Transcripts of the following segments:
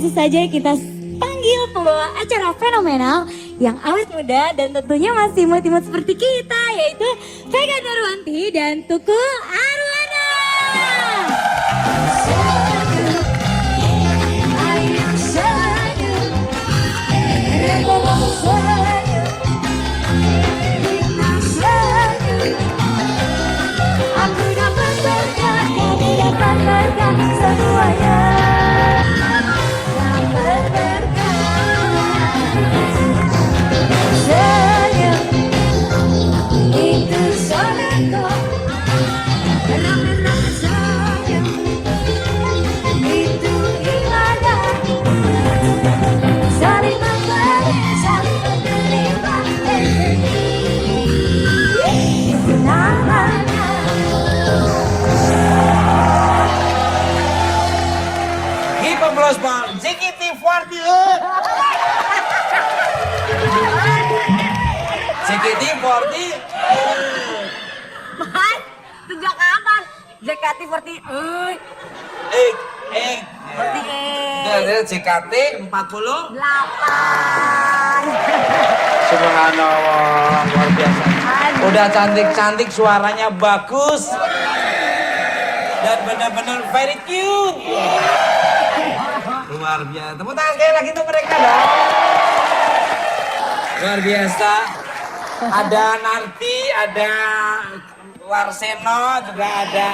langsung saja kita panggil pembawa acara fenomenal yang awet muda dan tentunya masih imut-imut seperti kita, yaitu Vega Nurwanti dan Tukul Arwana. Aku dapat berkah, kami dapat berkah semuanya. Dapat berkah, senyum itu sodako. Benar-benar senyum itu ibadah. Saling memberi, saling menerima, itu namanya. Give applause for JKT48. JKT48. Mas, sejak kapan? JKT48. Dari JKT 48. 8. Subhanallah, luar biasa. Udah cantik-cantik, suaranya bagus. Dan benar-benar very cute. Luar biasa. Tepuk tangan sekali lagi untuk mereka dong. Luar biasa. Ada Narti, ada Warseno, juga ada.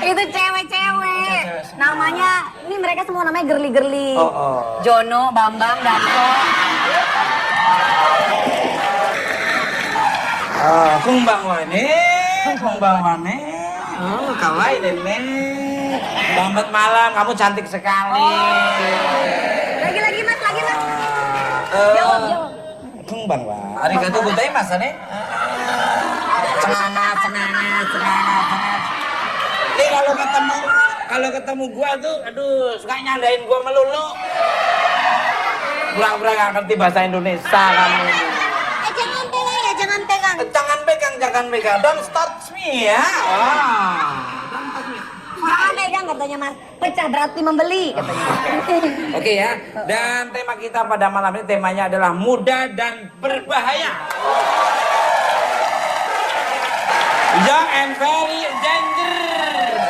Itu cewek-cewek. Namanya, ini mereka semua namanya girly-girly. Oh. Jono, Bambang, Darto. Kumbang wane. Oh, kawaii dene. Selamat malam, kamu cantik sekali. Lagi mas. Jawab. Kumbang wa. Arigatou gozaimasu ne. Semangat. Ini kalau ketemu gua tuh, aduh, suka nyandain gua melulu. Pura-pura gak ngerti bahasa Indonesia kamu. Jangan pegang. Don't touch me ya. Jangan pegang katanya mas. Pecah berarti membeli katanya. Oke ya. Dan tema kita pada malam ini temanya adalah muda dan berbahaya. Young and very dangerous.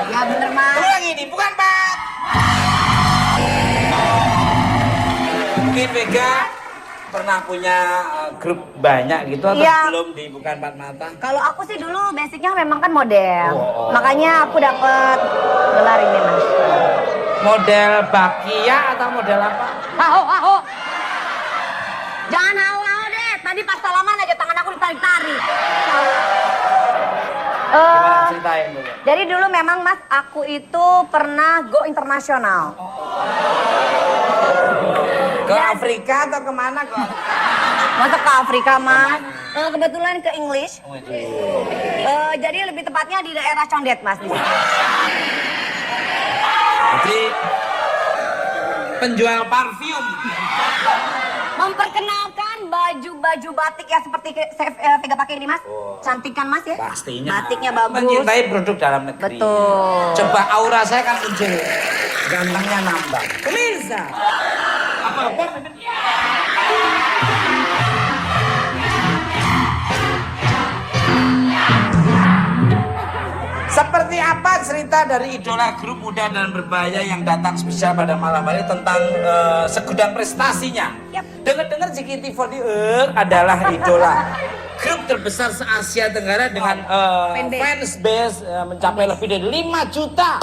Ya bener mas. Ulang ini, bukan Pak. Mungkin Vega pernah punya grup banyak gitu atau Iya. belum di Bukan Empat Mata? Kalau aku sih dulu basicnya memang kan model. Oh. Makanya aku dapet gelar ini mas. Model Bakia atau model apa? Haho. Jangan haho deh. Tadi pas salaman aja tangan aku ditarik-tarik. Gimana ceritain dulu? Jadi dulu memang mas aku itu pernah go internasional. Ke Afrika atau kemana kok? Masa ke Afrika mas? Kebetulan ke English. Jadi lebih tepatnya di daerah Condet mas. Di situ. Jadi penjual parfum. Memperkenalkan baju-baju batik yang seperti Vega pakai ini mas. Cantik kan mas ya? Pastinya. Batiknya bagus. Mencintai produk dalam negeri. Betul. Coba aura saya kan muncul. Gantengnya nambah. Bisa. Apa? Seperti apa cerita dari idola grup muda dan berbahaya yang datang spesial pada malam hari tentang segudang prestasinya? Yap. Dengar-dengar JKT48 adalah idola grup terbesar se-Asia Tenggara dengan fans base mencapai lebih dari 5 juta.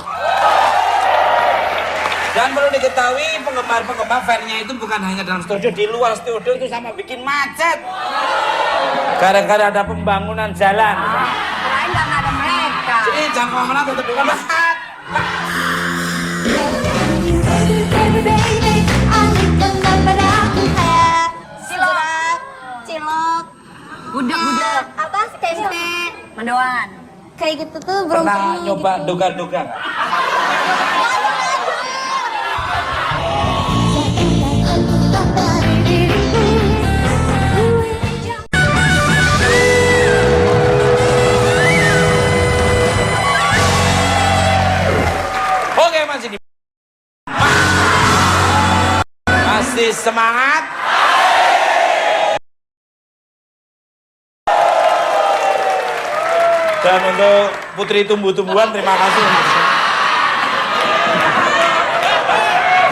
Dan perlu diketahui penggemar fansnya itu bukan hanya dalam studio, di luar studio itu sama bikin macet. Gara-gara ada pembangunan jalan. Kirain nggak ada mereka. Jadi jangkauan mana tetap bukan banget. Cilok. Gudeg. Apa sih tempe? Mendoan. Kayak gitu tuh Pernah nyoba doga-doga nggak? Oke, masih di Dan untuk Putri Tumbuh-tumbuhan terima kasih.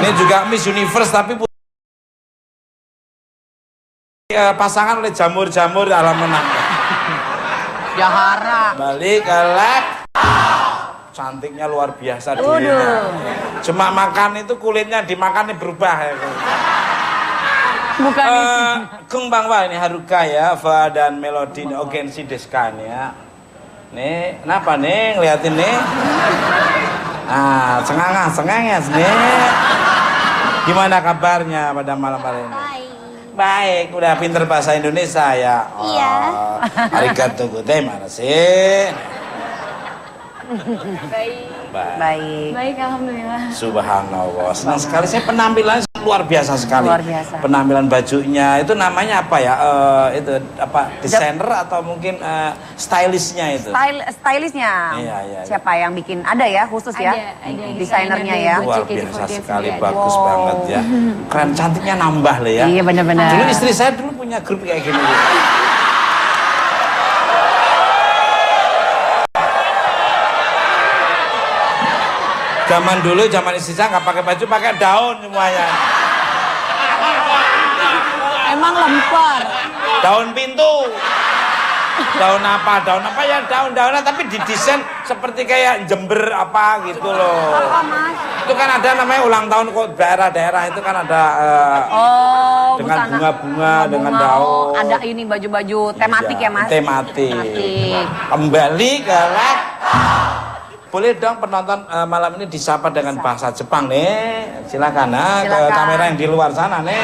Ini juga Miss Universe tapi pasangan oleh jamur-jamur alam menang. Jahara. Balik ke lab. Cantiknya luar biasa dirinya. Cuma makan itu kulitnya dimakan berubah ya. Bukan Kung Bangwa ini Haruka ya, Fa dan Melodi Ogensi Deskan ya. Nih, kenapa nih ngeliatin nih? Ah, sengangnya nih. Gimana kabarnya pada malam hari ini? Baik, udah pinter bahasa Indonesia ya. Iya. Arigatou gozaimasu. baik. Baik, alhamdulillah. Subhanallah, senang sekali. Saya penampilan luar biasa sekali. Luar biasa. Penampilan bajunya itu namanya apa ya? Itu apa? Desainer atau mungkin stylistnya itu? Stylistnya. Iya. Siapa yang bikin? Ada ya khusus ya? Ada Desainernya ya. Luar biasa sekali, bagus banget ya. Keren, cantiknya nambah loh ya. Iya benar-benar. Dulu istri saya dulu punya grup kayak gini. Zaman dulu, zaman istri saya nggak pakai baju, pakai daun semuanya. Emang lempar. Daun pintu. Daun apa ya daun-daunan tapi didesain seperti kayak Jember apa gitu loh. Apa Mas? Itu kan ada namanya ulang tahun kok daerah-daerah itu kan ada dengan busana. bunga-bunga, dengan Oh, daun. ada ini baju-baju tematik ya Mas? Tematik. Tematik. Kembali ke lab. Boleh dong penonton malam ini disapa dengan bahasa Jepang nih. Silakan, ke kamera yang di luar sana nih.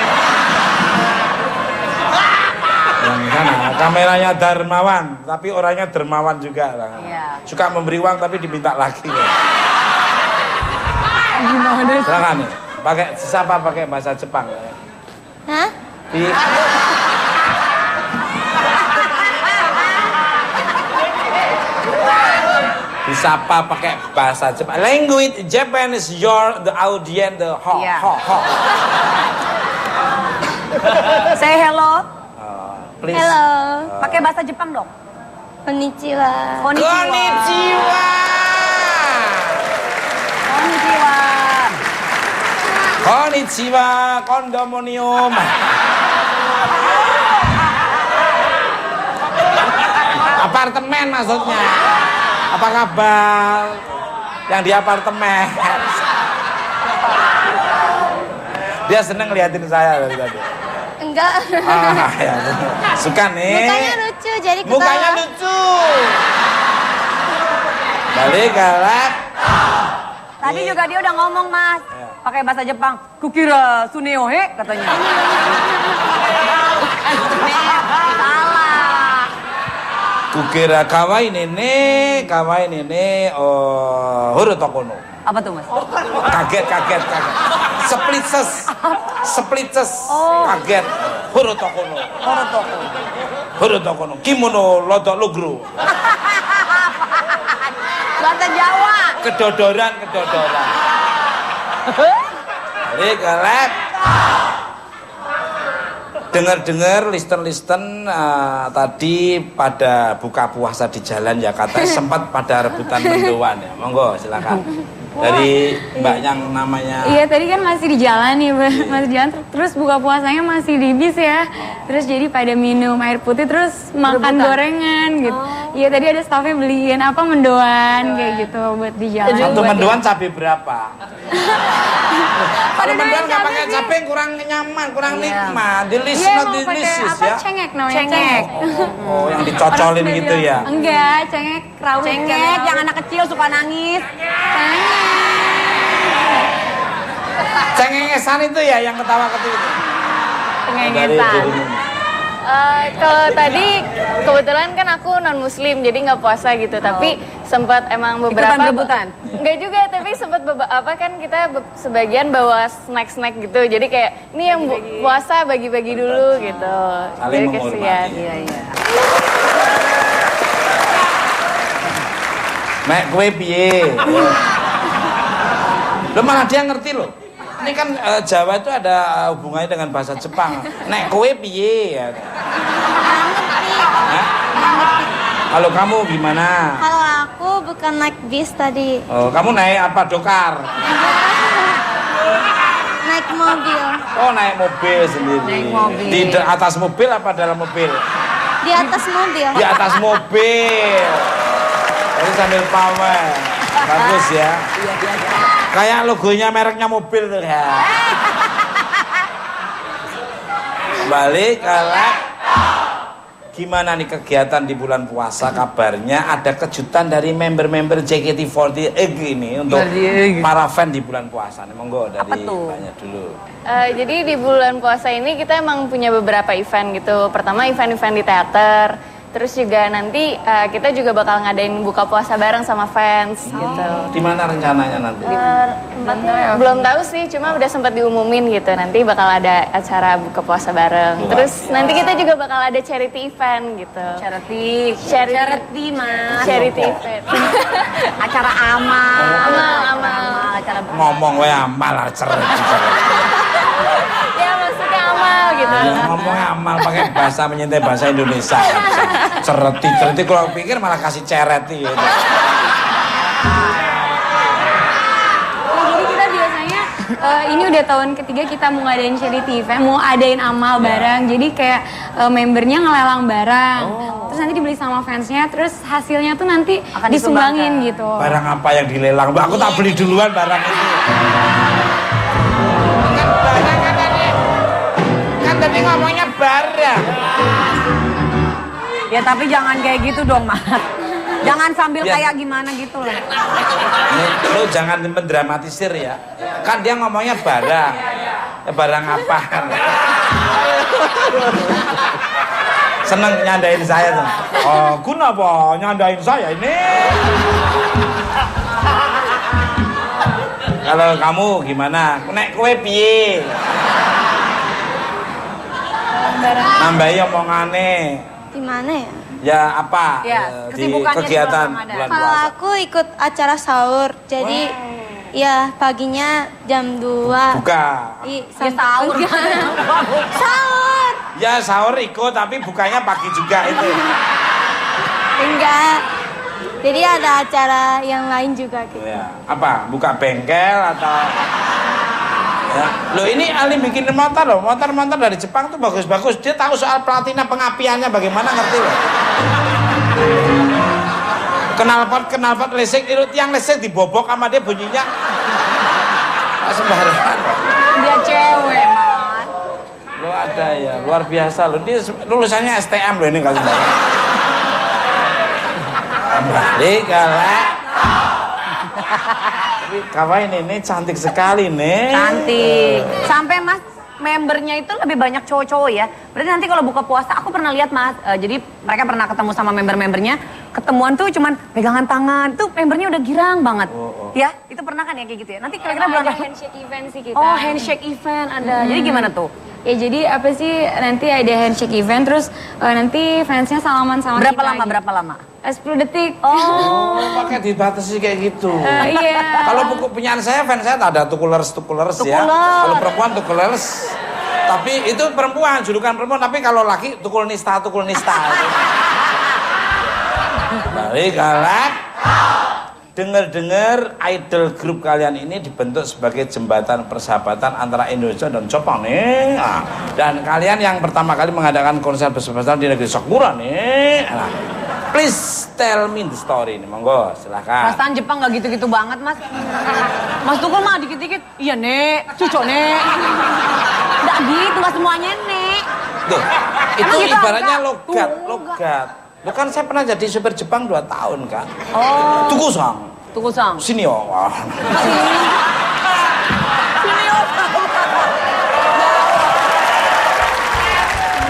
Yang sana, kameranya dermawan, tapi orangnya dermawan juga. Iya. Suka memberi uang tapi diminta lagi. Gimana? Silakan nih. Disapa pakai bahasa Jepang. Hah? Disapa pakai bahasa Jepang. Language Japanese your the audience the ho. Say hello. Please. Hello. Pakai bahasa Jepang dong. Konnichiwa. Konnichiwa. Konnichiwa. Konnichiwa, kondominium. Apartemen maksudnya. Apa kabar? Yang di apartemen. Dia seneng liatin saya dari tadi. Enggak. Ya. Suka nih. Mukanya lucu, jadi ketawa. Mukanya lucu. Balik galak. Tadi juga dia udah ngomong Mas. Pakai bahasa Jepang. Kukira suneo he katanya. Salah. Kukira kawaii nene, horotokono. Apa tuh Mas? Kaget. Splices. Kaget. Horotokono. Kimono lodok lugru. Bahasa Jawa. Kedodoran. Balik galak. Dengar listen tadi pada buka puasa di jalan ya katanya sempat pada rebutan mendoan ya. Monggo silakan. Dari Mbak yang namanya Iya tadi kan masih di jalan nih, masih di jalan terus buka puasanya masih di bis ya. Terus jadi pada minum air putih terus makan gorengan gitu. Iya tadi ada staffnya beliin apa mendoan kayak gitu buat di jalan. satu buat mendoan cabai berapa? Kalau mendoan nggak pakai cabai kurang nyaman, kurang nikmat. Delicious, Iya not mau pakai delicious apa ya. cengek namanya. Cengek. Oh, yang dicocolin Orang gitu bilang, ya. Enggak, cengek rawit. Cengek yang anak kecil suka nangis. Cengengesan itu ya yang ketawa-ketiwi itu. Cengengesan. Kalau tadi kebetulan kan aku non muslim jadi nggak puasa gitu, tapi sempat emang beberapa rebutan? Nggak juga, tapi sempat apa kan kita sebagian bawa snack gitu, jadi kayak ini yang puasa bagi-bagi dulu gitu. Saling Jadi menghormati. kasihan. Iya. Mek kue piye? Lo malah dia ngerti loh. Ini kan Jawa itu ada hubungannya dengan bahasa Jepang. Nek kue piye ya. Hah? Kalau kamu gimana? Kalau aku bukan naik bis tadi, Oh, kamu naik apa, dokar? naik mobil. Oh, naik mobil sendiri. Naik mobil. Di atas mobil apa dalam mobil? Di atas mobil. Di atas mobil. Jadi sambil pamer. Bagus ya. Kayak logonya mereknya mobil tuh ya. Balik ke lab. Gimana nih kegiatan di bulan puasa? Kabarnya ada kejutan dari member-member JKT48 ini untuk para fan di bulan puasa nih. Monggo dari banyak dulu. Jadi di bulan puasa ini kita emang punya beberapa event gitu. Pertama event-event di teater. Terus juga nanti kita juga bakal ngadain buka puasa bareng sama fans gitu. Di mana rencananya nanti? Belum tahu sih, cuma udah sempat diumumin gitu. Nanti bakal ada acara buka puasa bareng. Terus nanti kita juga bakal ada charity event gitu. Charity mas. Charity event. Acara amal. Amal. Acara Ngomong we amal cereti. Ya maksudnya amal gitu. Ya, ngomongnya amal pakai bahasa menyentuh bahasa Indonesia. Cereti kalau pikir malah kasih cereti gitu. Jadi kita biasanya ini udah tahun ketiga kita mau ngadain charity event, mau adain amal bareng. Jadi kayak membernya ngelelang barang. Terus nanti dibeli sama fansnya, terus hasilnya tuh nanti akan disumbangin gitu. Barang apa yang dilelang? Mbak, aku tak beli duluan barang itu. Kan tadi ngomongnya barang. Ya tapi jangan kayak gitu dong mas. Jangan sambil Ya. kayak gimana gitu loh. Lu jangan mendramatisir ya. Kan dia ngomongnya barang. Ya, barang apa? Seneng nyandain saya tuh. Oh, kenapa nyandain saya ini? Kalau kamu gimana? Nek kowe piye? Nambahi omongane. Gimana ya? Ya apa? Ya, Di kesibukannya di kegiatan bulan Ramadan. bulan Kalau puasa. aku ikut acara sahur, jadi ya paginya jam 2. Buka. Sahur. Sahur. Ya sahur ikut tapi bukanya pagi juga itu. Enggak. Jadi ada acara yang lain juga gitu. Ya. Apa? Buka bengkel atau ya. Loh ini Ali bikin motor loh. Motor-motor dari Jepang tuh bagus-bagus. Dia tahu soal platina pengapiannya bagaimana, ngerti loh. Knalpot listrik itu tiang listrik dibobok sama dia bunyinya. Nggak sembarangan. Dia cewek mas. Lo ada ya, luar biasa lo. Dia lulusannya STM loh ini nggak sembarangan. Balik kalah. Tapi kawain ini cantik sekali nih. Cantik. Sampai mas membernya itu lebih banyak cowok-cowok ya. Berarti nanti kalau buka puasa aku pernah lihat mas. Jadi mereka pernah ketemu sama member-membernya. Ketemuan tuh cuman pegangan tangan. Tuh membernya udah girang banget. Ya itu pernah kan ya kayak gitu ya. Nanti kira-kira bulan Ada depan. handshake event sih kita. Oh handshake event ada. Jadi gimana tuh? Ya jadi apa sih nanti ada handshake event terus nanti fansnya salaman sama Berapa kita. lama? gitu. Berapa lama? 10 detik. Oh. Pakai dibatasi kayak gitu. Iya. Kalau buku punyaan saya, fans saya ada tukulers ya. Kalau perempuan tukulers. Tapi itu perempuan, julukan perempuan. Tapi kalau laki tukul nista. Balik galak. Dengar-dengar idol grup kalian ini dibentuk sebagai jembatan persahabatan antara Indonesia dan Jepang nih. Nah, dan kalian yang pertama kali mengadakan konser bersama-sama di negeri Sakura nih. Nah, please tell me the story nih, monggo silakan. Perasaan Jepang nggak gitu-gitu banget mas. Mas Tukul mah dikit-dikit. Iya nek, cucok nek. Nggak gitu, nggak semuanya nek. Tuh, itu Emang gitu ibaratnya enggak? logat. Lo kan saya pernah jadi supir Jepang 2 tahun kan. Oh. Tukusang. Tukusang. Sini oh. Wah.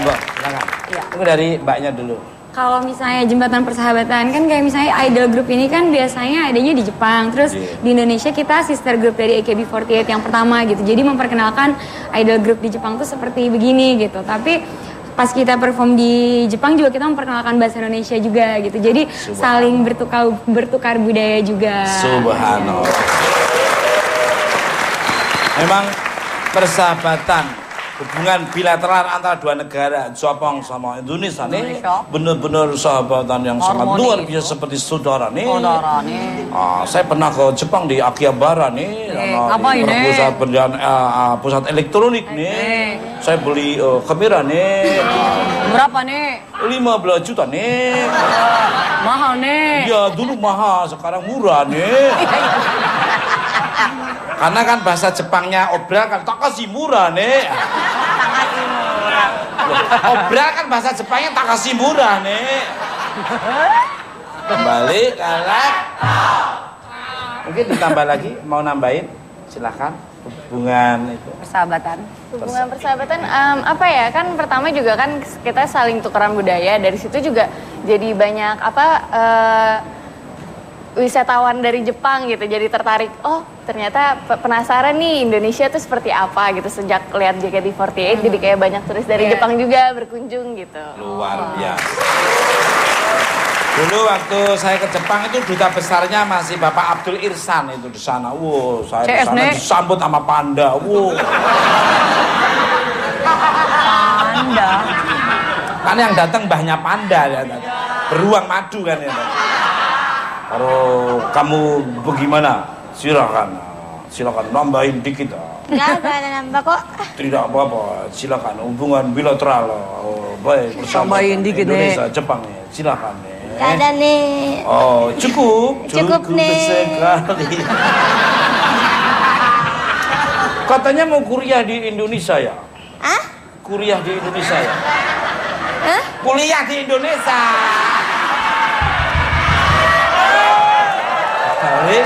Mbak, silakan. Iya. Itu dari mbaknya dulu. Kalau misalnya jembatan persahabatan kan kayak misalnya idol group ini kan biasanya adanya di Jepang. Terus di Indonesia kita sister group dari AKB48 yang pertama gitu. Jadi memperkenalkan idol group di Jepang tuh seperti begini gitu. Tapi pas kita perform di Jepang juga kita memperkenalkan bahasa Indonesia juga gitu. Jadi saling bertukar budaya juga. Subhanallah. Memang persahabatan hubungan bilateral antara dua negara Jepang sama Indonesia nih benar-benar sahabatan yang sangat luar biasa seperti saudara nih. Saya pernah ke Jepang di Akihabara nih, pusat elektronik nih. Saya beli kamera nih. Berapa nih? 15 juta nih. Mahal nih. Ya dulu mahal, sekarang murah nih. Karena kan bahasa Jepangnya obral kan tak kasih murah nih. Obral kan bahasa Jepangnya tak kasih murah nih. Kembali kalak. Mungkin ditambah lagi, mau nambahin? Silahkan. Hubungan itu. Persahabatan. Hubungan persahabatan apa ya, kan pertama juga kan kita saling tukeran budaya, dari situ juga jadi banyak wisatawan dari Jepang gitu, jadi tertarik, oh ternyata penasaran nih Indonesia tuh seperti apa gitu, sejak lihat JKT48 jadi kayak banyak turis dari Jepang juga berkunjung gitu. Luar biasa. Dulu waktu saya ke Jepang itu duta besarnya masih Bapak Abdul Irsan itu di sana. Wow, saya di sana disambut sama panda. Wow. Panda. Kan yang datang mbahnya panda ya. Beruang madu kan ya. Kalau kamu bagaimana? Silakan nambahin dikit. Enggak ada nambah kok. Tidak apa-apa, silakan hubungan bilateral. Baik, bersama Tambahin dikit Indonesia, nih. Jepang nih, silakan nih. Enggak ada nih. Oh, cukup nih. sekali. Katanya mau kuliah di Indonesia ya? Hah? Kuliah di Indonesia ya? Hah? Kuliah di Indonesia. Balik,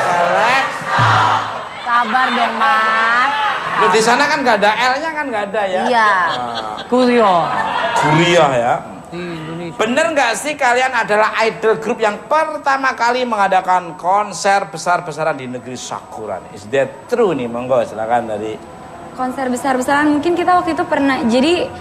Sabar dong, Mas. Loh, di sana kan nggak ada L-nya kan nggak ada ya? Iya. Kuliah. Kuliah ya. Di Indonesia. Bener nggak sih kalian adalah idol group yang pertama kali mengadakan konser besar-besaran di negeri Sakura? Is that true nih? Monggo silakan dari. Konser besar-besaran mungkin kita waktu itu pernah, jadi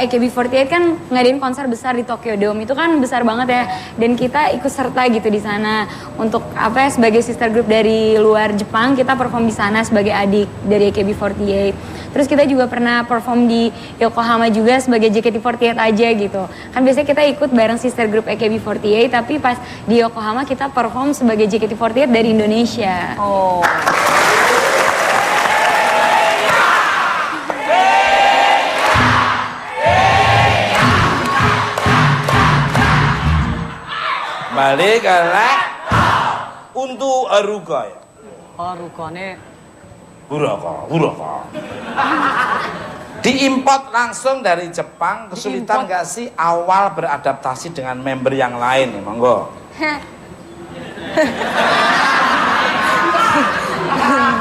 AKB48 kan ngadain konser besar di Tokyo Dome, itu kan besar banget ya, dan kita ikut serta gitu di sana untuk apa ya, sebagai sister group dari luar Jepang, kita perform di sana sebagai adik dari AKB48. Terus kita juga pernah perform di Yokohama juga sebagai JKT48 aja gitu. Kan biasanya kita ikut bareng sister group AKB48, tapi pas di Yokohama kita perform sebagai JKT48 dari Indonesia. Oh. Balik untuk Haruka ya. Haruka nih. Huraka. Diimport langsung dari Jepang, kesulitan nggak sih awal beradaptasi dengan member yang lain nih, monggo.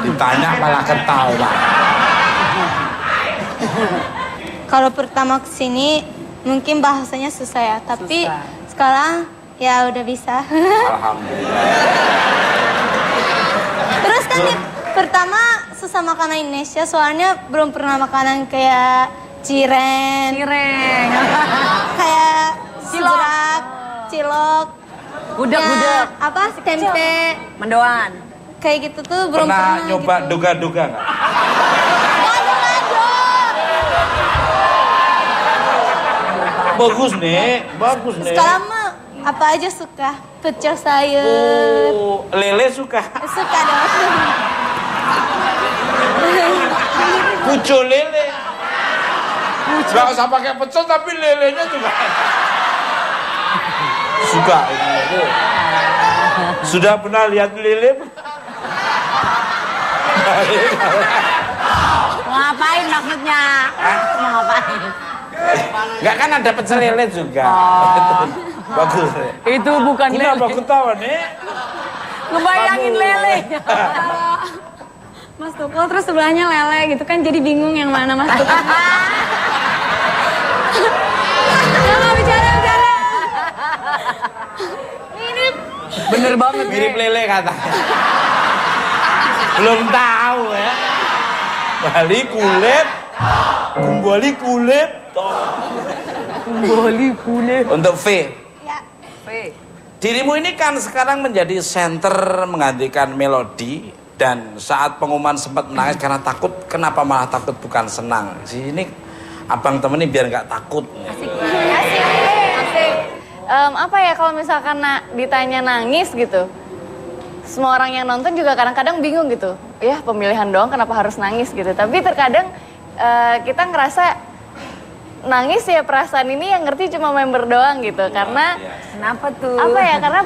Ditanya malah ketawa. Kalau pertama kesini mungkin bahasanya susah ya, tapi sekarang ya udah bisa. Alhamdulillah. Terus kan pertama susah makanan Indonesia, soalnya belum pernah makanan kayak cireng, kayak seberak, cilok, Gudeg. apa tempe, Mendoan. kayak gitu tuh belum pernah. Pernah nyoba gitu. doga-doga nggak? Bagus nih. Sekarang mah apa aja suka, pecel sayur, Oh, lele suka. suka dong. Pucuk lele. Gak usah pakai pecel tapi lelenya juga. Suka ini. Sudah pernah lihat lele? Mau ngapain maksudnya? Mau ngapain? Enggak kan ada pecel lele juga. Bagus. Itu bukan Kenapa lele. ketawa nih? Ngebayangin Kamu. lele. Mas Tukul terus sebelahnya lele gitu kan, jadi bingung yang mana Mas Tukul. Nggak bicara. Ini Bener banget Mirip lele katanya. Belum tahu ya. Bali kulit. Kumbali kulit. Kumbali kulit. Untuk V. Ya, Dirimu ini kan sekarang menjadi center menggantikan melodi, dan saat pengumuman sempat menangis karena takut. Kenapa malah takut bukan senang? Ini abang temenin biar nggak takut. Asik. Apa ya kalau misalkan ditanya nangis gitu, semua orang yang nonton juga kadang-kadang bingung gitu. Ya pemilihan doang kenapa harus nangis gitu. Tapi terkadang kita ngerasa nangis ya perasaan ini yang ngerti cuma member doang gitu. Karena Kenapa tuh? apa ya? Karena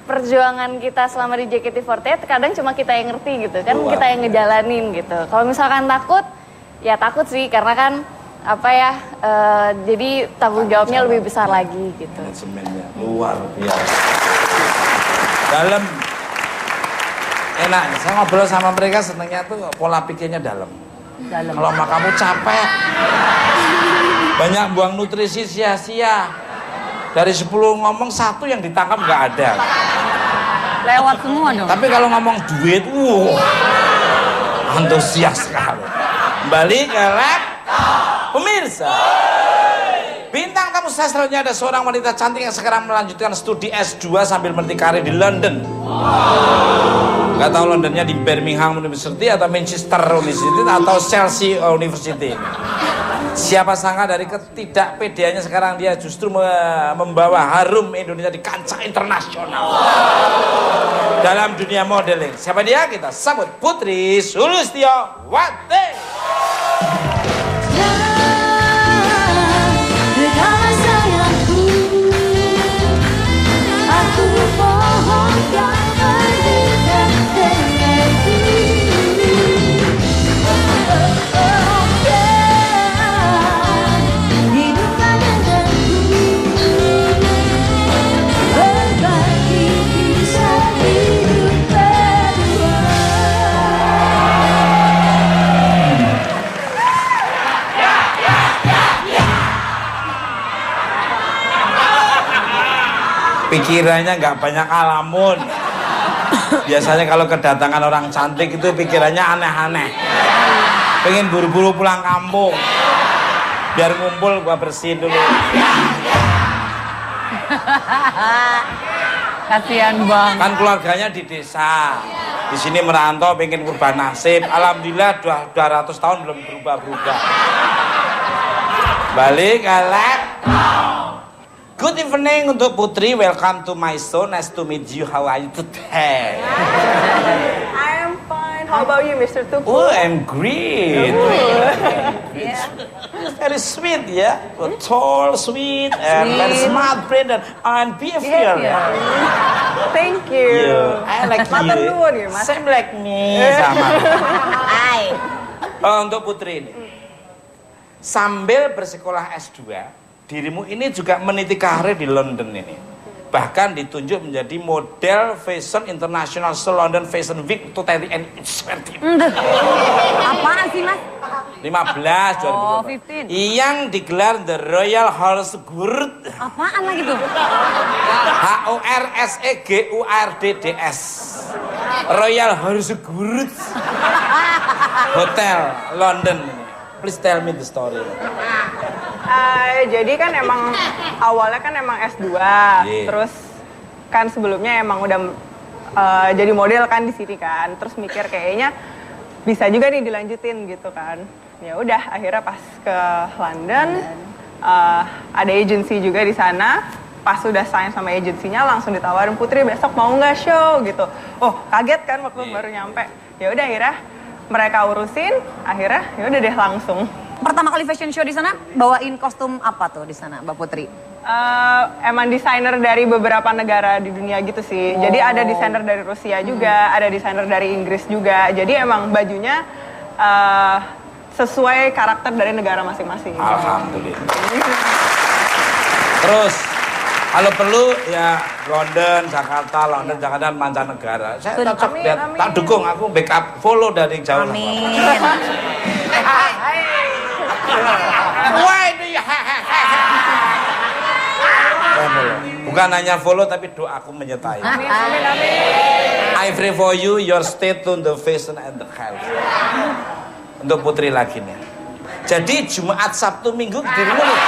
perjuangan kita selama di JKT48 kadang cuma kita yang ngerti gitu kan, kita yang ngejalanin gitu. Kalau misalkan takut, ya takut sih karena kan jadi tanggung jawabnya lebih besar lagi gitu. Manajemennya luar biasa. Dalam. Enak, saya ngobrol sama mereka senangnya tuh pola pikirnya dalam. Kalau sama kamu capek, banyak buang nutrisi sia-sia. Dari 10 ngomong 1 yang ditangkap nggak ada. Lewat semua dong. Tapi kalau ngomong duit, antusias sekali. Kembali ke laptop. Pemirsa, bintang tamu saya selanjutnya ada seorang wanita cantik yang sekarang melanjutkan studi S2 sambil memetik karir di London. Gak tahu Londonnya di Birmingham University atau Manchester University atau Chelsea University. Siapa sangka dari ketidakpedeannya sekarang dia justru membawa harum Indonesia di kancah internasional dalam dunia modeling. Siapa dia? Kita sambut Putri Sulistyowati. Bersama sayangku, aku mohon kau berdekat denganku. Hiduplah denganku, berbagi kisah hidup berdua. Pikirannya nggak banyak alamun. Biasanya kalau kedatangan orang cantik itu pikirannya aneh-aneh. Pengen buru-buru pulang kampung. Biar ngumpul gua bersihin dulu. Kasihan banget. Kan keluarganya di desa. Di sini merantau pengen berubah nasib. Alhamdulillah 200 tahun belum berubah-berubah. Balik ke laptop. Good evening untuk Putri, welcome to my show, nice to meet you, how are you today? I am fine. How about you, Mr. Tuku? Oh, I'm great. Very sweet, ya. Tall, sweet, and very smart brain and behavior. Thank you. I like Matur you. nuwun ya, Mas. Same like me, sama. Untuk Putri ini, sambil bersekolah S2, dirimu ini juga meniti karir di London ini. Bahkan ditunjuk menjadi model fashion international London Fashion Week 2020. Apaan sih, Mas? 15 Oh, 2015. 15. Yang digelar The Royal Horse Guard. Apaan lagi tuh? HORSEGUARDDS. Royal Horse Guard. Hotel London. Please tell me the story. Jadi kan emang awalnya kan emang S2, terus kan sebelumnya emang udah jadi model kan di sini kan, terus mikir kayaknya bisa juga nih dilanjutin gitu kan. Ya udah akhirnya pas ke London, ada agensi juga di sana. Pas sudah sign sama agensinya langsung ditawarin, Putri besok mau nggak show gitu. Oh kaget kan waktu baru nyampe. Ya udah akhirnya mereka urusin, akhirnya ya udah deh langsung. Pertama kali fashion show di sana bawain kostum apa tuh di sana, Mbak Putri? Emang desainer dari beberapa negara di dunia gitu sih. Jadi ada desainer dari Rusia juga, ada desainer dari Inggris juga. Jadi emang bajunya sesuai karakter dari negara masing-masing. Alhamdulillah. Terus kalau perlu ya London, Jakarta, dan mancanegara. Saya tetap tak dukung, aku backup follow dari jauh. Amin. Why do you bukan hanya follow tapi doaku menyertai. Amin, amin, amin. I pray for you, your stay tuned the fashion and the health. Untuk Putri lagi nih. Jadi Jumat, Sabtu, Minggu dirimu nih.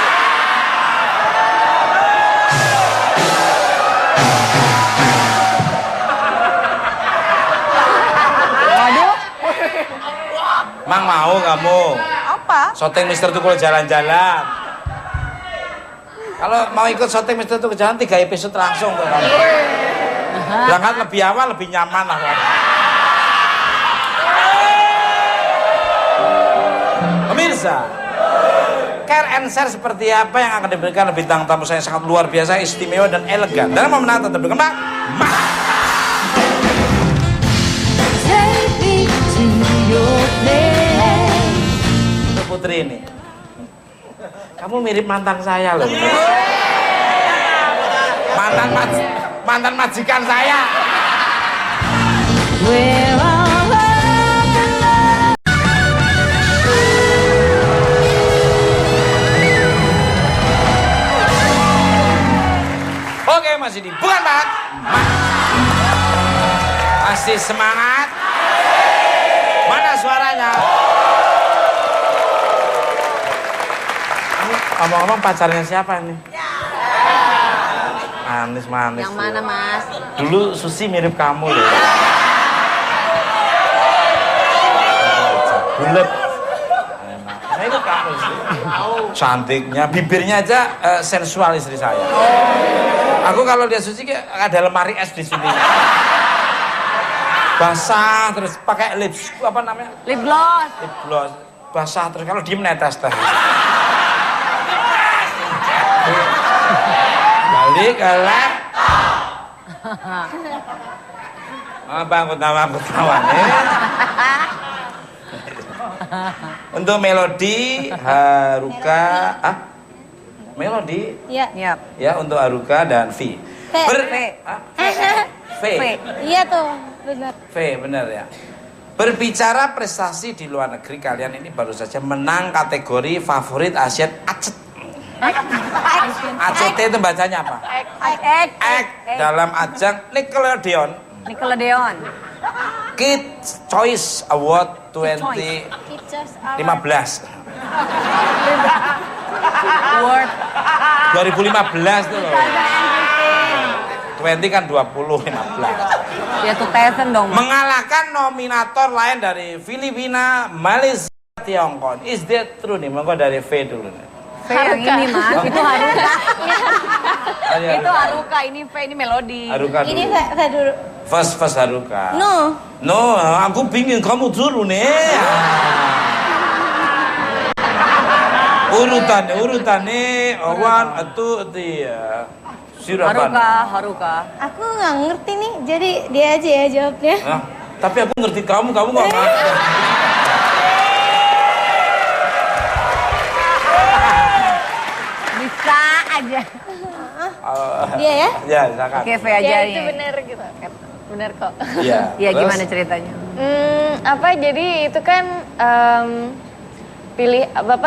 Waduh. Mang mau kamu? Apa? Syuting Mister Tukul jalan-jalan. Kalau mau ikut syuting Mister Tukul jalan 3 episode langsung tuh kamu. Berangkat lebih awal lebih nyaman lah. Pemirsa, care and share seperti apa yang akan diberikan bintang tamu saya sangat luar biasa, istimewa dan elegan. Dan mau menang tetap dengan Pak. Untuk Putri ini, kamu mirip mantan saya loh. Mantan majikan saya. Oke, masih di bukan Pak. Masih semangat. Mana suaranya? Ngomong-ngomong pacarnya siapa nih? Manis. Yang mana Mas? Dulu Susi mirip kamu loh. Bulet. Saya itu kamu sih. Cantiknya, bibirnya aja sensual istri saya. Aku kalau lihat Susi kayak ada lemari es di sini. Basah terus pakai lips apa namanya? Lip gloss. Lip gloss. Basah terus kalau diem netes teh. Balik ke lab. Bangkut tawan Untuk Melody, Haruka, Melody, Iya. ya untuk Haruka dan V. V. Iya tuh, benar. V, benar ya. Berbicara prestasi di luar negeri, kalian ini baru saja menang kategori favorit Asian ACT. ACT itu bacanya apa? Dalam ajang Nickelodeon Kids Choice Award 2015. Award 2015 itu loh. 20 kan 2015. Ya tuh tesen dong. Mengalahkan nominator lain dari Filipina, Malaysia, Tiongkok. Is that true nih? Monggo dari V dulu nih. V yang ini Mas, itu Haruka. Ayo, Itu Haruka, ini V, ini Melody. Haruka dulu. Ini saya dulu. First Haruka. No, aku pingin kamu dulu nih. Urutannya, one, two, tiga. Haruka. aku nggak ngerti nih, jadi dia aja ya jawabnya. Nah, tapi aku ngerti kamu nggak ngerti. Bisa aja. Dia ya? Ya, silakan. Oke, V aja Ya nih. itu benar gitu. Benar kok. Iya. Iya, Terus? gimana ceritanya? Jadi itu kan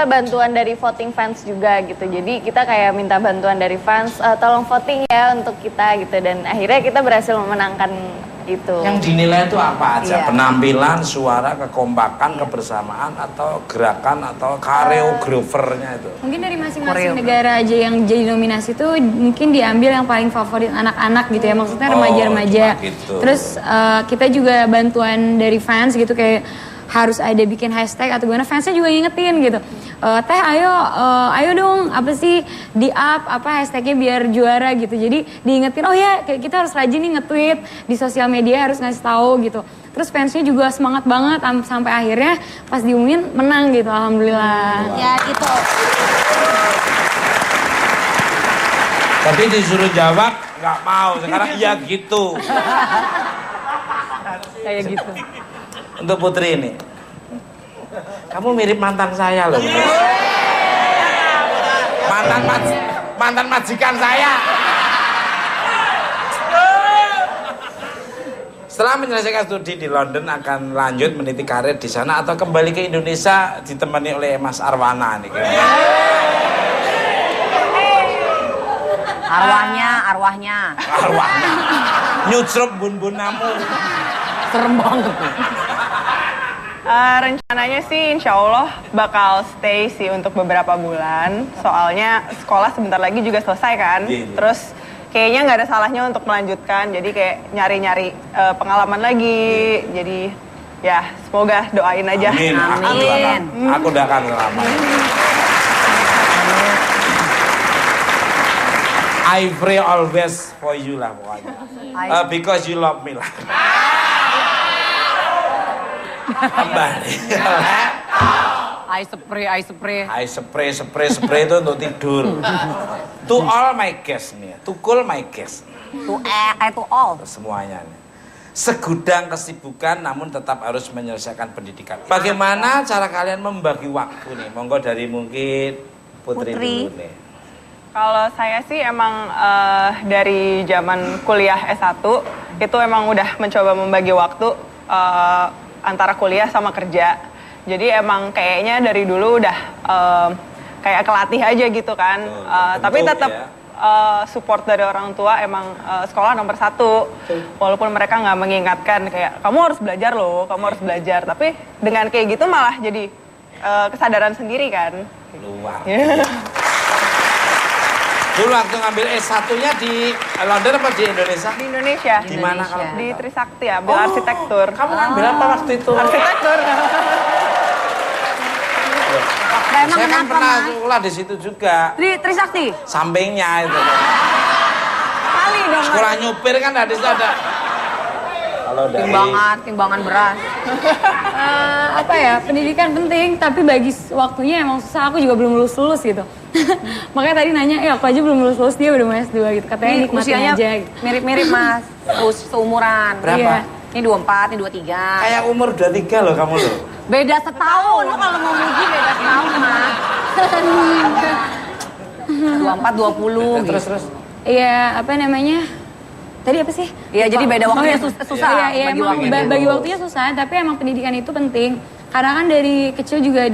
bantuan dari voting fans juga gitu. Jadi kita kayak minta bantuan dari fans, tolong voting ya untuk kita gitu. Dan akhirnya kita berhasil memenangkan itu. Yang dinilai itu apa aja? Iya. Penampilan, suara, kekompakan, kebersamaan, atau gerakan, atau koreografernya itu? Mungkin dari masing-masing negara aja yang jadi nominasi tuh mungkin diambil yang paling favorit anak-anak gitu ya, maksudnya remaja-remaja. Gitu. Terus kita juga bantuan dari fans gitu, kayak harus ada bikin hashtag atau gimana, fansnya juga ngingetin gitu. Teh ayo dong apa sih di up apa hashtagnya biar juara gitu. Jadi diingetin, oh ya kita harus rajin nih nge-tweet di sosial media, harus ngasih tahu gitu. Terus fansnya juga semangat banget sampai akhirnya pas diumumin menang gitu, alhamdulillah. Ya gitu. Tapi disuruh jawab nggak mau, sekarang iya gitu. Kayak gitu. Untuk Putri ini, kamu mirip mantan saya loh. Mantan majikan saya. Setelah menyelesaikan studi di London, akan lanjut meniti karir di sana atau kembali ke Indonesia ditemani oleh Mas Arwana nih. Arwahnya. Nyucrup bun-bun namu. Serem banget. Rencananya sih insya Allah bakal stay sih untuk beberapa bulan. Soalnya sekolah sebentar lagi juga selesai kan. Terus kayaknya nggak ada salahnya untuk melanjutkan. Jadi kayak nyari-nyari pengalaman lagi. Jadi ya semoga doain aja. Amin. Amin. Aku doakan selamat. I pray always for you lah pokoknya. Because you love me lah. Kembali. I spray. Spray itu untuk tidur. To all my guests nih, to cool my guests. To all. Semuanya nih. Segudang kesibukan namun tetap harus menyelesaikan pendidikan. Bagaimana cara kalian membagi waktu nih? Monggo dari mungkin Putri. Dulu nih. Kalau saya sih emang dari zaman kuliah S1 itu emang udah mencoba membagi waktu antara kuliah sama kerja. Jadi emang kayaknya dari dulu udah kayak kelatih aja gitu kan. Tapi tetap support dari orang tua emang sekolah nomor 1. Walaupun mereka nggak mengingatkan kayak kamu harus belajar loh, kamu harus belajar. Tapi dengan kayak gitu malah jadi kesadaran sendiri kan. Luar. Dulu waktu ngambil S1-nya di London apa di Indonesia? Di Indonesia. Di mana kalau? Di Trisakti ya, ambil arsitektur. Kamu ngambil apa waktu itu? Arsitektur. Saya kan pernah sekolah di situ juga. Di Trisakti? Sampingnya itu. Kali dong. Sekolah nyupir kan ada di situ ada. Kalau dari timbangan beras. Apa ya, pendidikan penting, tapi bagi waktunya emang susah. Aku juga belum lulus gitu. Makanya tadi nanya, aku aja belum lulus, dia udah mau S2 gitu. Katanya nikmatin aja gitu. Mirip-mirip Mas, seumuran. Berapa? Iya. Ini 24, ini 23. Kayak umur 23 loh kamu loh. Beda setahun, lo kalau mau muji beda setahun Mas. 24, 20 Terus. Iya, apa namanya? Tadi apa sih? Iya, jadi beda waktunya susah. Iya, emang bagi waktunya susah, tapi emang pendidikan itu penting. Karena kan dari kecil juga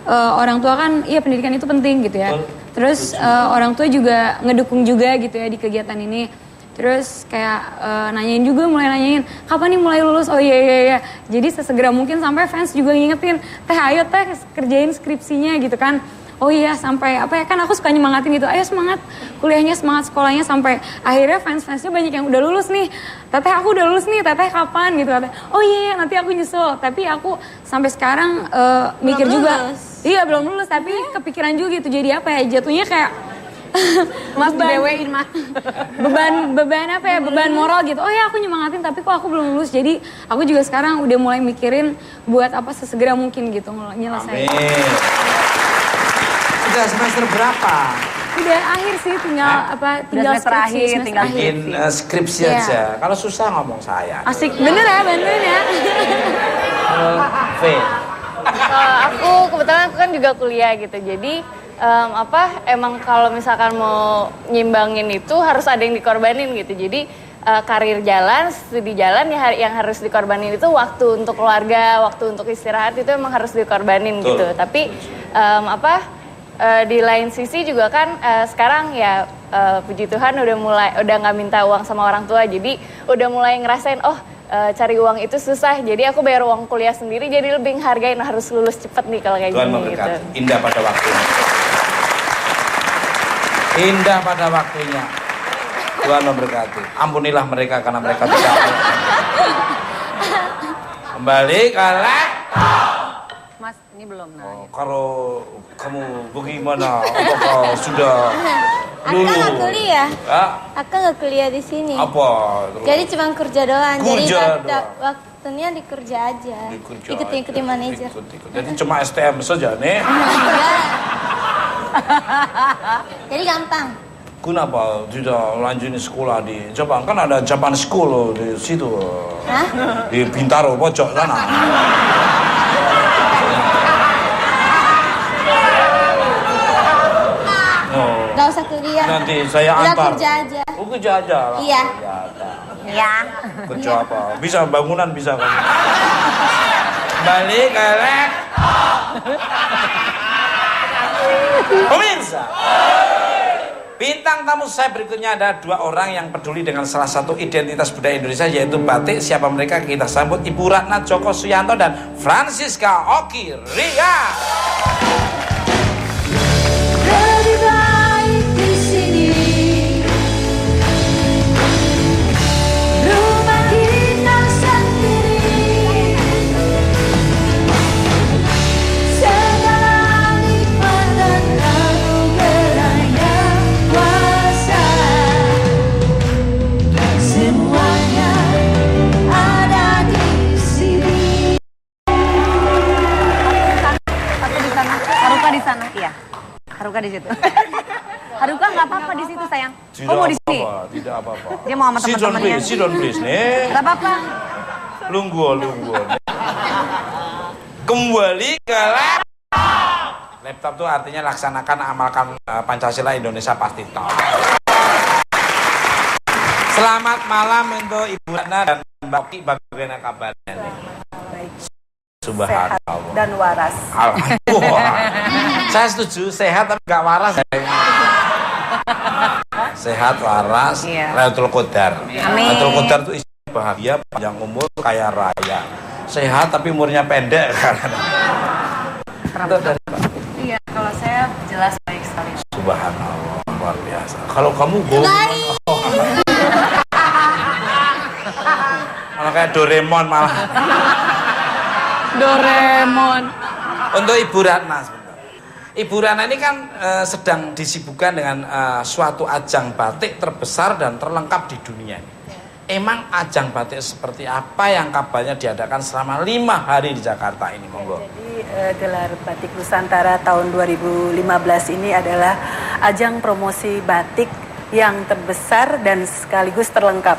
orang tua kan, iya pendidikan itu penting gitu ya. Terus orang tua juga ngedukung juga gitu ya di kegiatan ini. Terus kayak mulai nanyain, kapan nih mulai lulus? Oh iya. Jadi sesegera mungkin sampai fans juga ngingetin, ayo kerjain skripsinya gitu kan. Oh iya, sampai kan aku suka nyemangatin gitu, ayo semangat kuliahnya, semangat sekolahnya, sampai akhirnya fans-fansnya banyak yang udah lulus nih. Teteh aku udah lulus nih, teteh kapan gitu. Oh iya, nanti aku nyusul. Tapi aku sampai sekarang mikir juga, iya belum lulus, tapi kepikiran juga gitu. Jadi apa ya, jatuhnya kayak Mas dibewein Mas. beban moral gitu. Oh ya, aku nyemangatin tapi kok aku belum lulus. Jadi aku juga sekarang udah mulai mikirin buat apa sesegera mungkin gitu nyelesain. Amin. Udah semester berapa? Udah akhir sih, tinggal semester akhir, tinggal Bikin skripsi Iya. aja. Kalau susah ngomong saya. Asik. Bener ya, bantuin ya. V. Aku kebetulan aku kan juga kuliah gitu. Jadi emang kalau misalkan mau nyimbangin itu harus ada yang dikorbanin gitu. Jadi karir jalan, studi jalan ya yang harus dikorbanin itu waktu untuk keluarga, waktu untuk istirahat itu emang harus dikorbanin gitu. Tapi di lain sisi juga kan sekarang ya puji Tuhan udah nggak minta uang sama orang tua, jadi udah mulai ngerasain cari uang itu susah, jadi aku bayar uang kuliah sendiri, jadi lebih hargain harus lulus cepet nih kalau kayak Tuhan gini memberkati. gitu. Indah pada waktunya. Indah pada waktunya. Tuhan memberkati. Ampunilah mereka karena mereka tidak. Kembali ke Mas, ini belum kalau kamu bagaimana? Apakah sudah lulus? Aku nggak kuliah. Hah? Aku nggak kuliah di sini. Apa? Jadi cuma kerja doang. Jadi Kerja doang. waktunya dikerja aja. Dikerja Ikutin aja. manajer. Ikut. Jadi cuma STM saja nih. Enggak. Jadi gampang. Kenapa tidak lanjutin sekolah di Jepang? Kan ada Japan School di situ. Hah? Di Bintaro pojok sana. Gak usah kuliah. Nanti saya Udah antar. kerja aja. Oh, kerja aja lah. Iya. Ya. Kerja apa? Bisa bangunan bisa kan? Balik ke pemirsa. Bintang tamu saya berikutnya ada dua orang yang peduli dengan salah satu identitas budaya Indonesia, yaitu batik. Siapa mereka? Kita sambut Ibu Ratna Joko Suyanto dan Francisca Oki Ria. Lebih baik di sini. Rumah kita sendiri. di situ. Haruka nggak apa-apa di situ sayang. Tidak Oh mau di sini? apa-apa, tidak apa-apa. Dia mau sama teman-temannya. Sit down please nih. Gak apa-apa. Lungguh. Kembali ke laptop tuh artinya laksanakan amalkan Pancasila Indonesia pasti top. Selamat malam untuk Ibu Ratna dan Mbak Oki, bagaimana kabarnya nih? Baik, Subhanallah. sehat dan waras. Alhamdulillah. Saya setuju, sehat tapi nggak waras. Sehat, waras, Lailatul Qadar. Lailatul Qadar itu isi bahagia, panjang umur, kaya raya. Sehat tapi umurnya pendek. Iya, kalau saya jelas baik sekali. Subhanallah, luar biasa. Kalau kamu malah kayak Doraemon malah. Doraemon. Untuk Ibu Ratna sebentar. Ibu Ratna ini kan sedang disibukkan dengan suatu ajang batik terbesar dan terlengkap di dunia. Emang ajang batik seperti apa yang kabarnya diadakan selama 5 hari di Jakarta ini, monggo? Jadi gelar Batik Nusantara tahun 2015 ini adalah ajang promosi batik yang terbesar dan sekaligus terlengkap.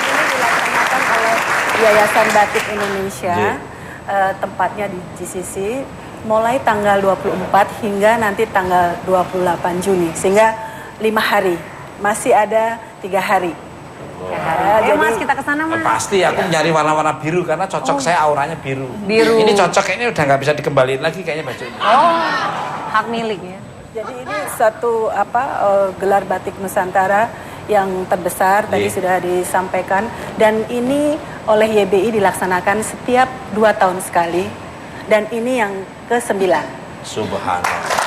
Ini dilaksanakan oleh Yayasan Batik Indonesia. Tempatnya di GCC mulai tanggal 24 hingga nanti tanggal 28 Juni sehingga 5 hari, masih ada 3 hari. Ayo Mas kita kesana Mas. Pasti aku nyari warna-warna biru karena cocok saya auranya biru. Ini cocok, ini udah nggak bisa dikembaliin lagi kayaknya baju ini. Hak milik ya. Jadi ini satu gelar batik Nusantara yang terbesar tadi sudah disampaikan dan ini oleh YBI dilaksanakan setiap 2 tahun sekali dan ini yang ke-9. Subhanallah.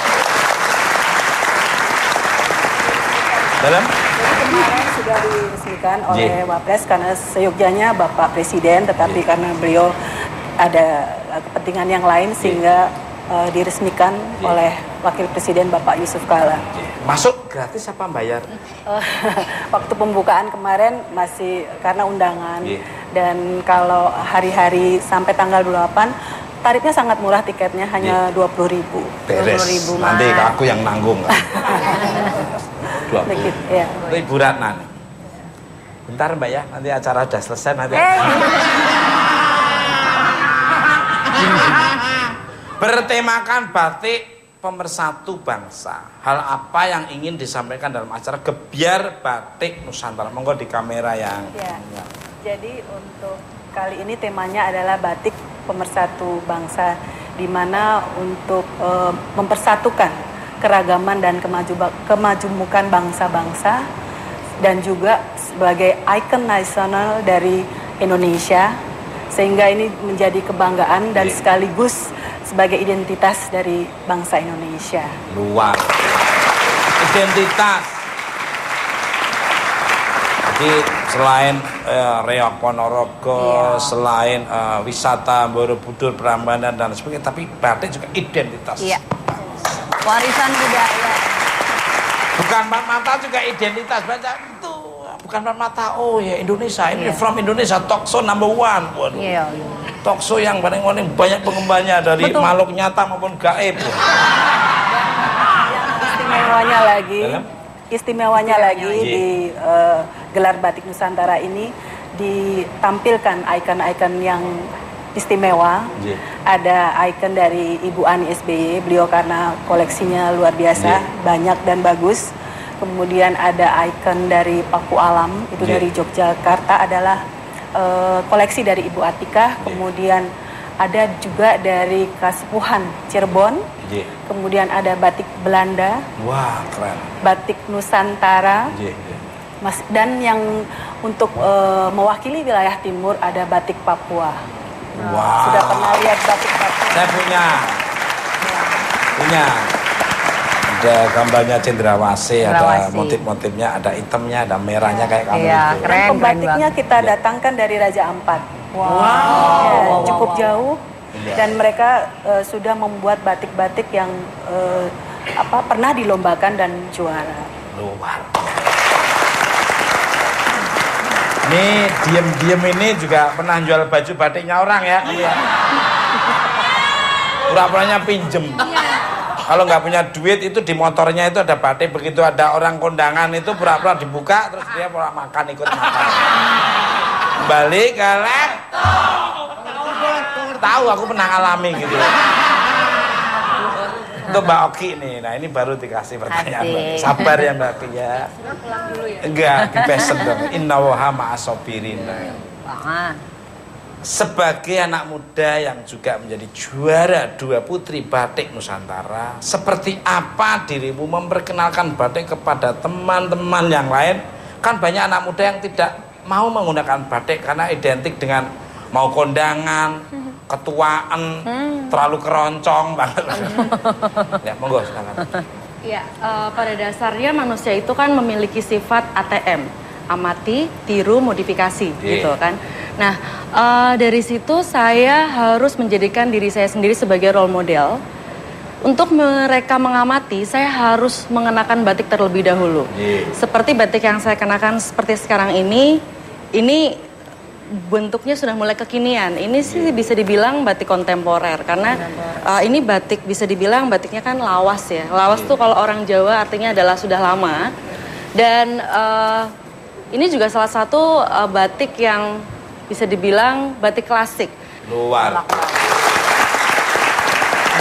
Dalam? Jadi kemarin sudah diresmikan oleh Wapres karena seyogyanya Bapak Presiden tetapi karena beliau ada kepentingan yang lain sehingga diresmikan oleh Wakil Presiden Bapak Yusuf Kala. Masuk gratis apa bayar? Waktu pembukaan kemarin masih karena undangan dan kalau hari-hari sampai tanggal 28 tarifnya sangat murah tiketnya hanya 20.000. Beres. 20.000 Nanti aku yang nanggung. 20. Begitu, ya. Itu Ibu Ratna nih. Bentar Mbak ya, nanti acara udah selesai nanti. Bertemakan batik pemersatu bangsa. Hal apa yang ingin disampaikan dalam acara Gebyar Batik Nusantara? Monggo di kamera yang. Ya. Jadi untuk kali ini temanya adalah batik pemersatu bangsa, di mana untuk mempersatukan keragaman dan kemajemukan bangsa-bangsa dan juga sebagai ikon nasional dari Indonesia, sehingga ini menjadi kebanggaan dan sekaligus sebagai identitas dari bangsa Indonesia. Luar. Identitas. Jadi selain Reok Ponorogo, selain wisata Borobudur, Prambanan dan sebagainya, tapi batik juga identitas. Iya. Warisan budaya. Bukan empat mata juga identitas. Baca itu bukan empat mata. Oh ya Indonesia, ini from Indonesia, talkshow number 1. Waduh. Iya. Talkshow yang paling banyak penggembarnya dari makhluk nyata maupun gaib. Istimewanya lagi di gelar batik Nusantara ini ditampilkan ikon-ikon yang istimewa. Ada ikon dari Ibu Ani SBY, beliau karena koleksinya luar biasa, banyak dan bagus. Kemudian ada ikon dari Paku Alam, itu dari Yogyakarta adalah koleksi dari Ibu Atika. Kemudian ada juga dari Kasepuhan Cirebon. Kemudian ada batik Belanda. Wah, keren. Batik Nusantara. Dan yang untuk mewakili wilayah timur ada batik Papua. Wow. Sudah pernah lihat batik Papua? Saya punya. Ada gambarnya Cendrawasih, ada motif-motifnya, ada hitamnya, ada merahnya kayak kamu itu. Dan pembatiknya kita datangkan dari Raja Ampat. Cukup jauh. Dan mereka sudah membuat batik-batik yang pernah dilombakan dan juara. Luar. Ini diem-diem ini juga pernah jual baju batiknya orang ya. Pura-puranya pinjem. Kalau nggak punya duit itu di motornya itu ada batik, begitu ada orang kondangan itu pura-pura dibuka terus dia pura makan ikut makan. Balik ke laptop. Tahu aku pernah alami gitu. Untuk Mbak Oki nih, nah ini baru dikasih pertanyaan. Sabar ya Mbak Oki ya. Enggak, dipesen dong. Inna waha ma'asobirin. Sebagai anak muda yang juga menjadi juara 2 Putri Batik Nusantara, seperti apa dirimu memperkenalkan batik kepada teman-teman yang lain? Kan banyak anak muda yang tidak mau menggunakan batik karena identik dengan mau kondangan, ketuaan, terlalu keroncong banget. Ya, monggo silakan. Ya, pada dasarnya manusia itu kan memiliki sifat ATM, amati, tiru, modifikasi, gitu kan. Nah, dari situ saya harus menjadikan diri saya sendiri sebagai role model. Untuk mereka mengamati, saya harus mengenakan batik terlebih dahulu. Seperti batik yang saya kenakan seperti sekarang ini bentuknya sudah mulai kekinian. Ini sih bisa dibilang batik kontemporer karena ini batik bisa dibilang batiknya kan lawas ya. Lawas tuh kalau orang Jawa artinya adalah sudah lama. Dan ini juga salah satu batik yang bisa dibilang batik klasik. Luar.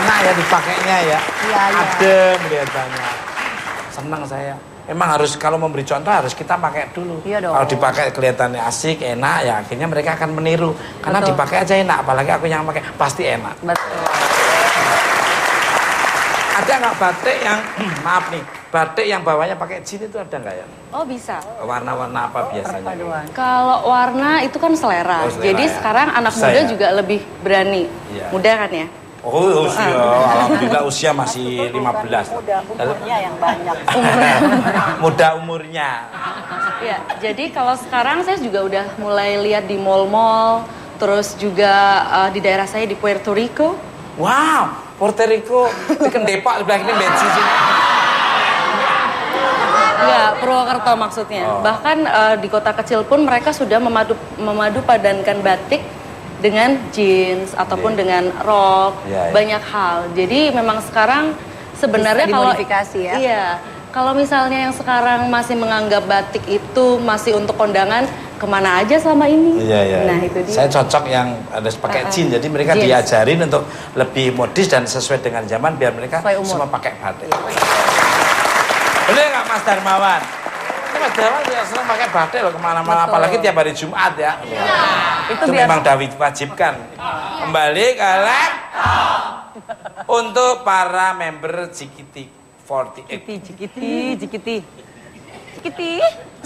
Enak ya dipakainya ya. Iya. Adem kelihatannya. Senang saya. Emang harus kalau memberi contoh harus kita pakai dulu. Iya dong. Kalau dipakai kelihatannya asik, enak ya akhirnya mereka akan meniru. Karena Betul. dipakai aja enak, apalagi aku yang pakai pasti enak. Betul. Ada nggak batik yang maaf nih, batik yang bawahnya pakai jin itu ada nggak ya? Oh bisa. Warna-warna apa biasanya? Perpaduan. Kalau warna itu kan selera. Oh, selera Jadi ya. sekarang anak Bisa muda ya? juga lebih berani. Iya. Muda kan ya? Oh usia, alhamdulillah usia masih 15. Muda umurnya yang banyak. Muda umurnya. Ya, jadi kalau sekarang saya juga udah mulai lihat di mall-mall, terus juga di daerah saya di Puerto Rico. Wow, Puerto Rico, di Kendepak sebelah ini bensin sini. Ya, Purwokerto maksudnya. Bahkan di kota kecil pun mereka sudah memadu padankan batik dengan jeans ataupun dengan rok, banyak hal. Jadi memang sekarang sebenarnya Bisa kalau dimodifikasi ya? Iya, kalau misalnya yang sekarang masih menganggap batik itu masih untuk kondangan, kemana aja selama ini? Iya. Nah itu dia. Saya cocok yang harus pakai jeans, jadi mereka Jeans. diajarin untuk lebih modis dan sesuai dengan zaman biar mereka Sesuai umur. semua pakai batik. Boleh nggak Mas Darmawan? Mas Darmawan juga senang pakai batik loh kemana-mana, apalagi tiap hari Jumat ya. Itu memang diwajibkan. Kembali ke laptop. Untuk para member JKT48.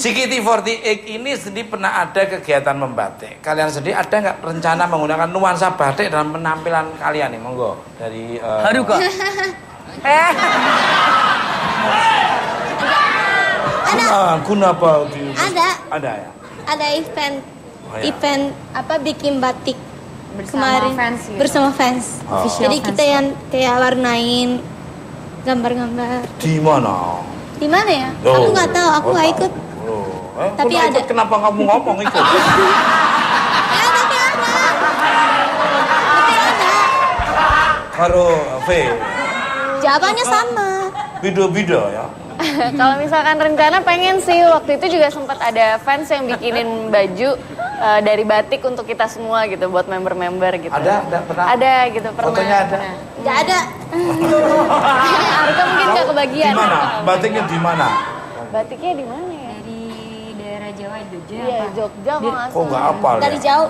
JKT48 ini sendiri pernah ada kegiatan membatik. Kalian sendiri ada nggak rencana menggunakan nuansa batik dalam penampilan kalian nih? Monggo dari Haruka. Guna apa? Ada ya. ada event Oh, ya. event apa bikin batik Bersama kemarin fans gitu. bersama fans. Oh. Jadi kita yang kayak warnain gambar-gambar. Di mana? Di mana ya? Oh. Aku nggak tahu, aku nggak ikut. Tapi Kok nggak ada. ikut? Kenapa kamu ngomong ikut? Ya, tapi ada. Tapi ada. Karo V. Jawabannya sama. Beda-beda ya. Kalau misalkan rencana pengen sih, waktu itu juga sempat ada fans yang bikinin baju dari batik untuk kita semua gitu, buat member-member gitu. Ada pernah? Ada gitu, pernah. Fotonya ada? Pernah. Nggak ada. Arka mungkin nggak kebagian. Di mana? Batiknya di mana? Batiknya di mana ya? Dari daerah Jawa, Jogja. Iya, Jogja kalau nggak Kok nggak hafal ya? Dari jauh.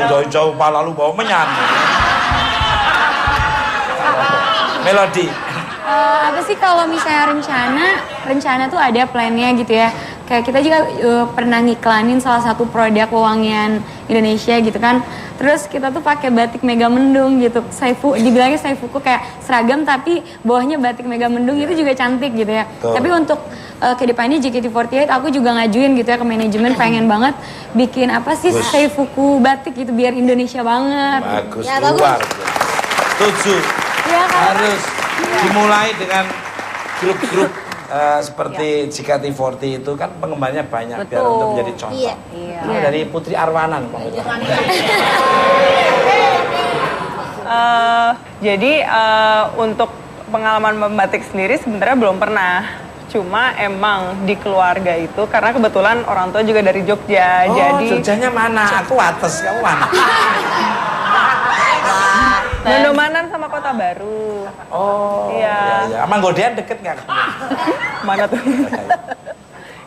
Dari jauh pala lu bawa menyan. Melodi. Apa sih kalau misalnya rencana tuh ada plannya gitu ya. Kayak kita juga pernah ngiklanin salah satu produk wewangian Indonesia gitu kan. Terus kita tuh pakai batik Megamendung gitu. Dibilangnya saifuku kayak seragam tapi bawahnya batik Megamendung itu juga cantik gitu ya. Tuh. Tapi untuk kedepannya JKT48 aku juga ngajuin gitu ya ke manajemen, pengen banget bikin apa sih saifuku batik gitu biar Indonesia banget. Bagus, Ya, luar. Setuju. Iya kan? Harus dimulai dengan grup-grup seperti JKT40 itu kan penggemarnya banyak. Biar Betul. untuk menjadi contoh. Iya. Iya. Ini dari Putri Arwanan. Jadi untuk pengalaman membatik sendiri sebenarnya belum pernah. Cuma emang di keluarga itu karena kebetulan orang tua juga dari Jogja. Oh, jadi Jogjanya mana? Aku Wates, kamu mana? Mandomanan sama Kota Baru. Oh, Iya. iya. Manggodean deket nggak? Mana tuh?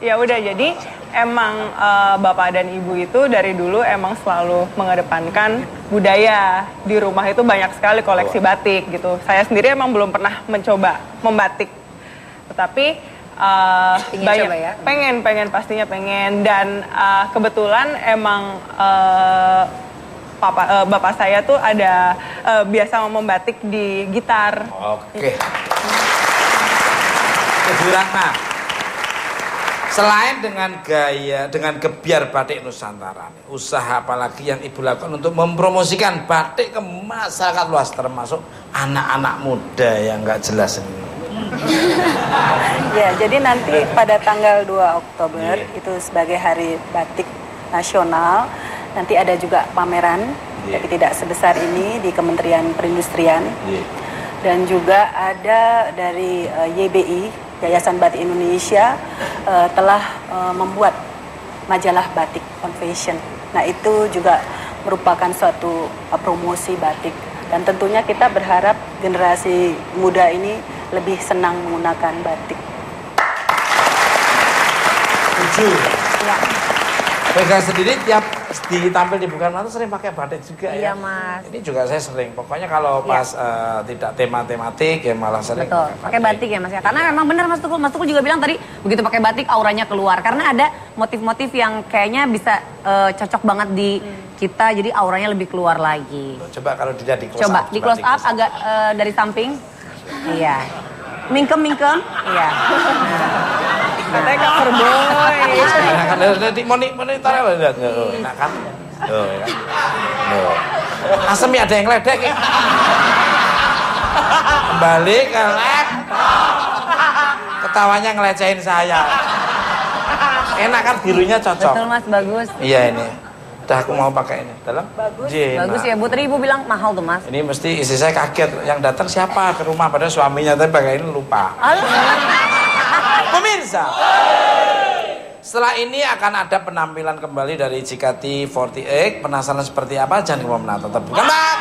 Ya udah, jadi emang bapak dan ibu itu dari dulu emang selalu mengedepankan budaya. Di rumah itu banyak sekali koleksi batik gitu. Saya sendiri emang belum pernah mencoba membatik. Tetapi Ingin banyak, coba ya? pengen pastinya pengen. Dan kebetulan emang bapak saya tuh ada biasa membatik di gitar. Oke. Ibu Ratna, selain dengan gaya, dengan gebiar batik Nusantara, usaha apalagi yang Ibu lakukan untuk mempromosikan batik ke masyarakat luas, termasuk anak-anak muda yang nggak jelas ini? Ya, jadi nanti pada tanggal 2 Oktober itu sebagai Hari Batik Nasional, nanti ada juga pameran, tapi tidak sebesar ini di Kementerian Perindustrian. Dan juga ada dari YBI, Yayasan Batik Indonesia, telah membuat majalah Batik Confession. Nah, itu juga merupakan suatu promosi batik. Dan tentunya kita berharap generasi muda ini lebih senang menggunakan batik. Ya. Vega sendiri tiap ditampil di Bukan Mata sering pakai batik juga Iya, ya? Mas. Ini juga saya sering, pokoknya kalau pas tidak tema-tematik ya malah sering. Betul, pakai batik ya Mas ya. Karena memang benar Mas Tukul juga bilang tadi begitu pakai batik auranya keluar. Karena ada motif-motif yang kayaknya bisa cocok banget di kita, jadi auranya lebih keluar lagi. Coba kalau dilihat di close Coba up. di close up agak dari samping. Iya. Mingkem. Iya. Katanya cover boy. Enak kan, nanti monitor loh, enak kan? Tuh, ya kan? Tuh. Asem ya ada yang ledek ya. Kembali ke lab. Ketawanya ngelecehin saya. Enak kan, birunya cocok. Betul Mas, bagus. Iya ini. Udah aku mau pakai ini. Dalam? Bagus. Jena. Bagus ya, Bu Tri Ibu bilang mahal tuh Mas. Ini mesti istri saya kaget. Yang datang siapa ke rumah, padahal suaminya tapi pakai ini lupa. Pemirsa, setelah ini akan ada penampilan kembali dari JKT48. Penasaran seperti apa? Jangan kemana-mana, tetap Bukan Mak.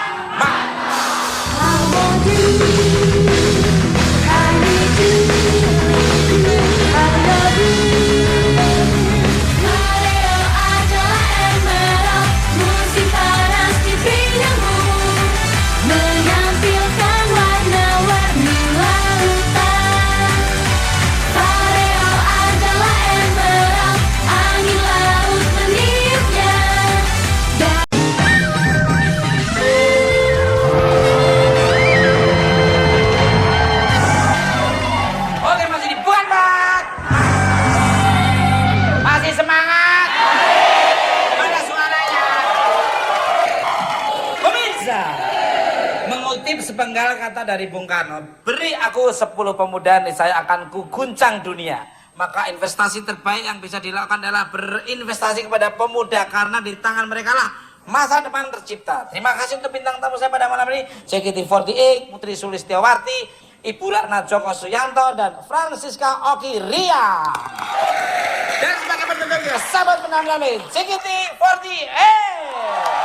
Oke, masih di Bukan Mak. Masih semangat. Mana suaranya? Pemirsa, mengutip sepenggal kata dari Bung Karno, beri aku 10 pemuda, saya akan kuguncang dunia. Maka investasi terbaik yang bisa dilakukan adalah berinvestasi kepada pemuda, karena di tangan mereka lah masa depan tercipta. Terima kasih untuk bintang tamu saya pada malam ini, JKT48, Putri Sulistiawati, Ibu Ratna Joko Suyanto, dan Francisca Oki Ria. Dan sebagai penutupnya, sahabat penampilan JKT48.